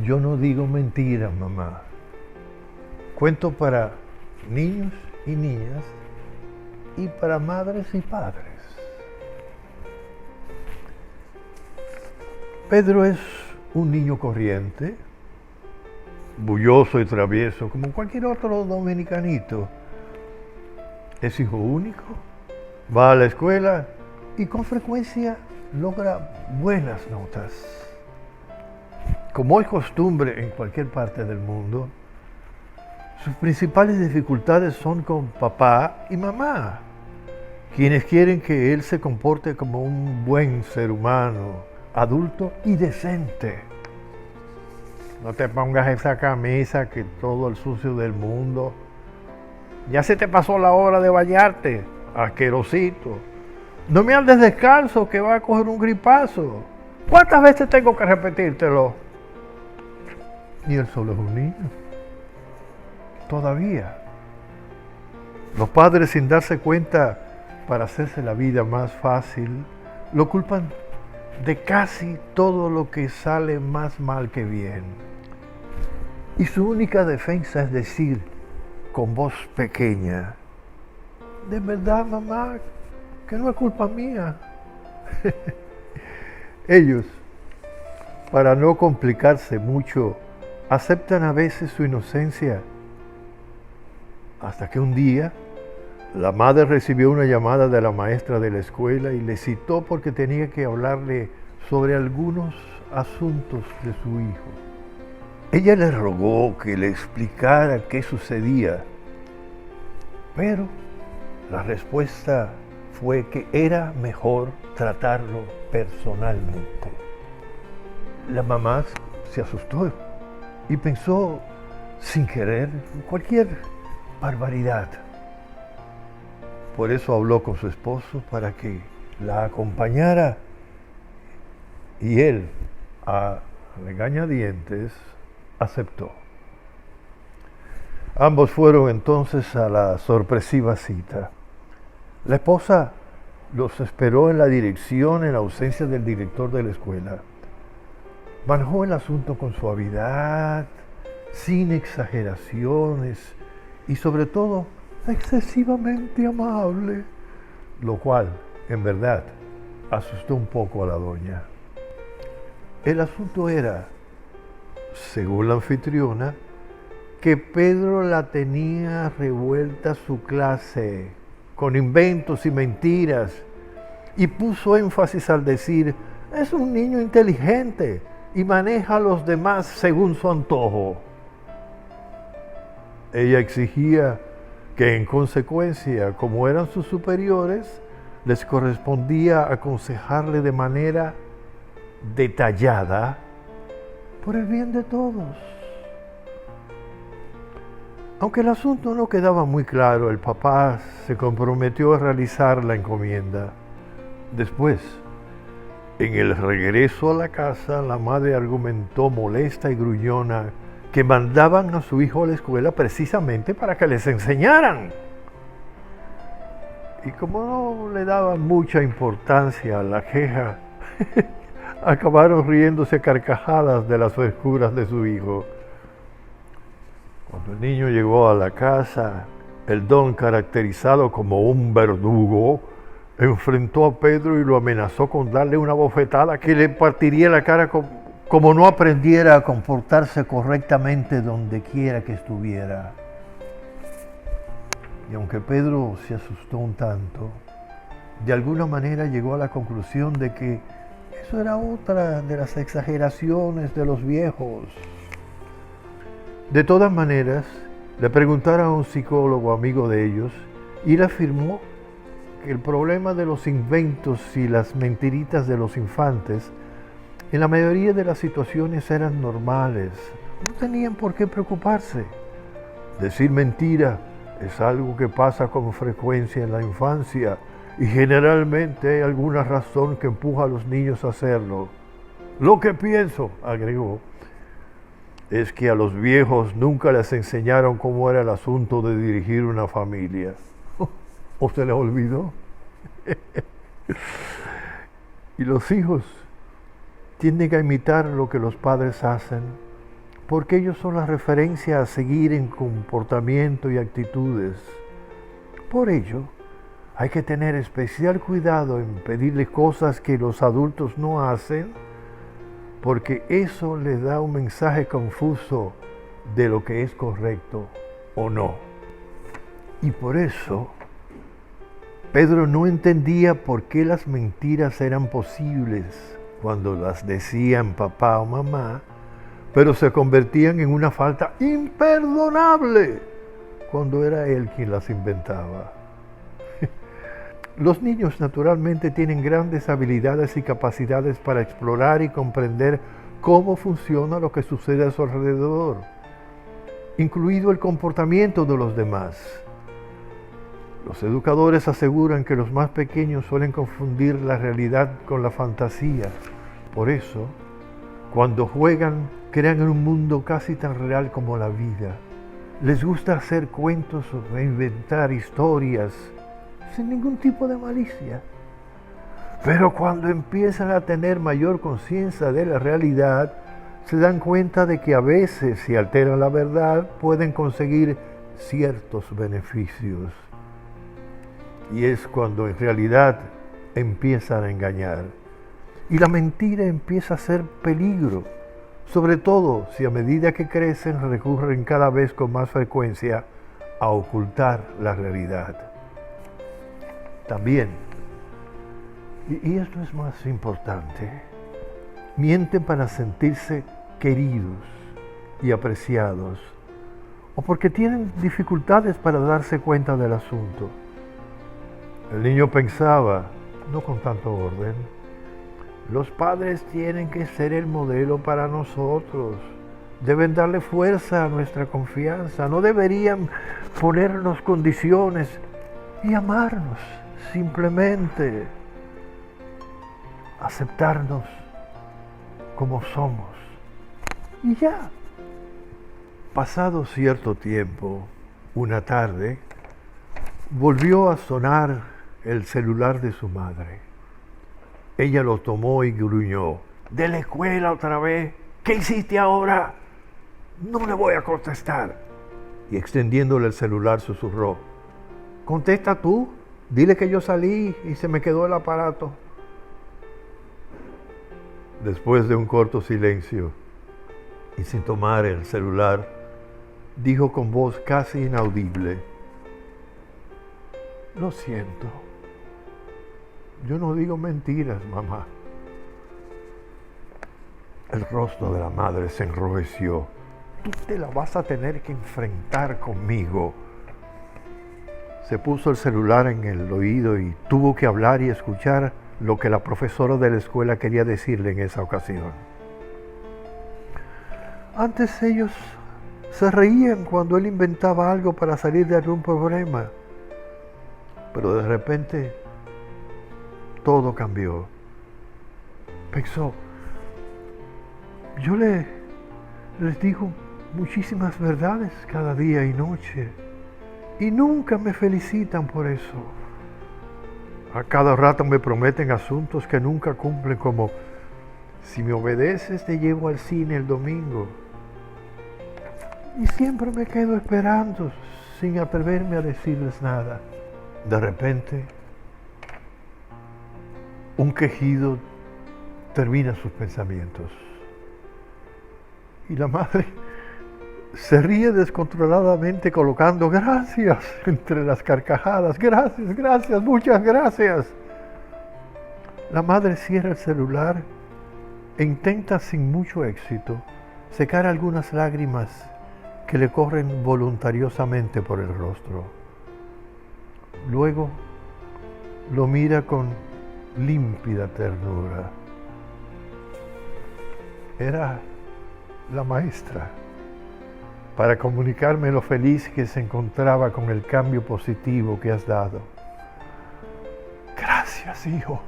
Yo no digo mentiras, mamá. Cuento para niños y niñas y para madres y padres. Pedro es un niño corriente, bulloso y travieso, como cualquier otro dominicanito. Es hijo único, va a la escuela y con frecuencia logra buenas notas. Como es costumbre en cualquier parte del mundo, sus principales dificultades son con papá y mamá, quienes quieren que él se comporte como un buen ser humano, adulto y decente. No te pongas esa camisa que todo el sucio del mundo. Ya se te pasó la hora de bañarte, asquerosito. No me andes descalzo que va a coger un gripazo. ¿Cuántas veces tengo que repetírtelo? Y él solo es un niño. Todavía. Los padres, sin darse cuenta, para hacerse la vida más fácil, lo culpan de casi todo lo que sale más mal que bien. Y su única defensa es decir, con voz pequeña, de verdad, mamá, que no es culpa mía. Ellos, para no complicarse mucho, aceptan a veces su inocencia, hasta que un día la madre recibió una llamada de la maestra de la escuela y le citó porque tenía que hablarle sobre algunos asuntos de su hijo. Ella le rogó que le explicara qué sucedía, pero la respuesta fue que era mejor tratarlo personalmente. La mamá se asustó y pensó, sin querer, cualquier barbaridad. Por eso habló con su esposo para que la acompañara y él, a regañadientes, aceptó. Ambos fueron entonces a la sorpresiva cita. La esposa los esperó en la dirección en ausencia del director de la escuela. Manejó el asunto con suavidad, sin exageraciones y sobre todo excesivamente amable, lo cual, en verdad, asustó un poco a la doña. El asunto era, según la anfitriona, que Pedro la tenía revuelta su clase, con inventos y mentiras, y puso énfasis al decir, es un niño inteligente y maneja a los demás según su antojo. Ella exigía que en consecuencia, como eran sus superiores, les correspondía aconsejarle de manera detallada por el bien de todos. Aunque el asunto no quedaba muy claro, el papá se comprometió a realizar la encomienda. Después, en el regreso a la casa, la madre argumentó molesta y gruñona que mandaban a su hijo a la escuela precisamente para que les enseñaran. Y como no le daban mucha importancia a la queja, acabaron riéndose a carcajadas de las frescuras de su hijo. Cuando el niño llegó a la casa, el don, caracterizado como un verdugo, enfrentó a Pedro y lo amenazó con darle una bofetada que le partiría la cara como no aprendiera a comportarse correctamente donde quiera que estuviera. Y aunque Pedro se asustó un tanto, de alguna manera llegó a la conclusión de que eso era otra de las exageraciones de los viejos. De todas maneras, le preguntaron a un psicólogo amigo de ellos y él afirmó que el problema de los inventos y las mentiritas de los infantes en la mayoría de las situaciones eran normales, no tenían por qué preocuparse. Decir mentira es algo que pasa con frecuencia en la infancia y generalmente hay alguna razón que empuja a los niños a hacerlo. Lo que pienso, agregó, es que a los viejos nunca les enseñaron cómo era el asunto de dirigir una familia. ¿O se les olvidó? Y los hijos tienden a imitar lo que los padres hacen porque ellos son la referencia a seguir en comportamiento y actitudes. Por ello, hay que tener especial cuidado en pedirles cosas que los adultos no hacen, porque eso les da un mensaje confuso de lo que es correcto o no. Y por eso, Pedro no entendía por qué las mentiras eran posibles cuando las decían papá o mamá, pero se convertían en una falta imperdonable cuando era él quien las inventaba. Los niños naturalmente tienen grandes habilidades y capacidades para explorar y comprender cómo funciona lo que sucede a su alrededor, incluido el comportamiento de los demás. Los educadores aseguran que los más pequeños suelen confundir la realidad con la fantasía. Por eso, cuando juegan, crean un mundo casi tan real como la vida. Les gusta hacer cuentos o reinventar historias sin ningún tipo de malicia. Pero cuando empiezan a tener mayor conciencia de la realidad, se dan cuenta de que a veces, si alteran la verdad, pueden conseguir ciertos beneficios. Y es cuando en realidad empiezan a engañar. Y la mentira empieza a ser peligro, sobre todo si a medida que crecen recurren cada vez con más frecuencia a ocultar la realidad. También, y esto es más importante, mienten para sentirse queridos y apreciados, o porque tienen dificultades para darse cuenta del asunto. El niño pensaba, no con tanto orden, los padres tienen que ser el modelo para nosotros, deben darle fuerza a nuestra confianza, no deberían ponernos condiciones y amarnos, simplemente aceptarnos como somos. Y ya, pasado cierto tiempo, una tarde, volvió a sonar el celular de su madre. Ella lo tomó y gruñó. ¿De la escuela otra vez? ¿Qué hiciste ahora? No le voy a contestar. Y extendiéndole el celular susurró. Contesta tú, dile que yo salí y se me quedó el aparato. Después de un corto silencio y sin tomar el celular, dijo con voz casi inaudible. Lo siento. Yo no digo mentiras, mamá. El rostro de la madre se enrojeció. Tú te la vas a tener que enfrentar conmigo. Se puso el celular en el oído y tuvo que hablar y escuchar lo que la profesora de la escuela quería decirle en esa ocasión. Antes ellos se reían cuando él inventaba algo para salir de algún problema. Pero de repente todo cambió. Pensó, yo les digo muchísimas verdades cada día y noche y nunca me felicitan por eso. A cada rato me prometen asuntos que nunca cumplen, como si me obedeces te llevo al cine el domingo. Y siempre me quedo esperando sin atreverme a decirles nada. De repente, un quejido termina sus pensamientos. Y la madre se ríe descontroladamente colocando gracias entre las carcajadas. Gracias, gracias, muchas gracias. La madre cierra el celular e intenta sin mucho éxito secar algunas lágrimas que le corren voluntariosamente por el rostro. Luego lo mira con límpida ternura. Era la maestra, para comunicarme lo feliz que se encontraba con el cambio positivo que has dado. Gracias, hijo.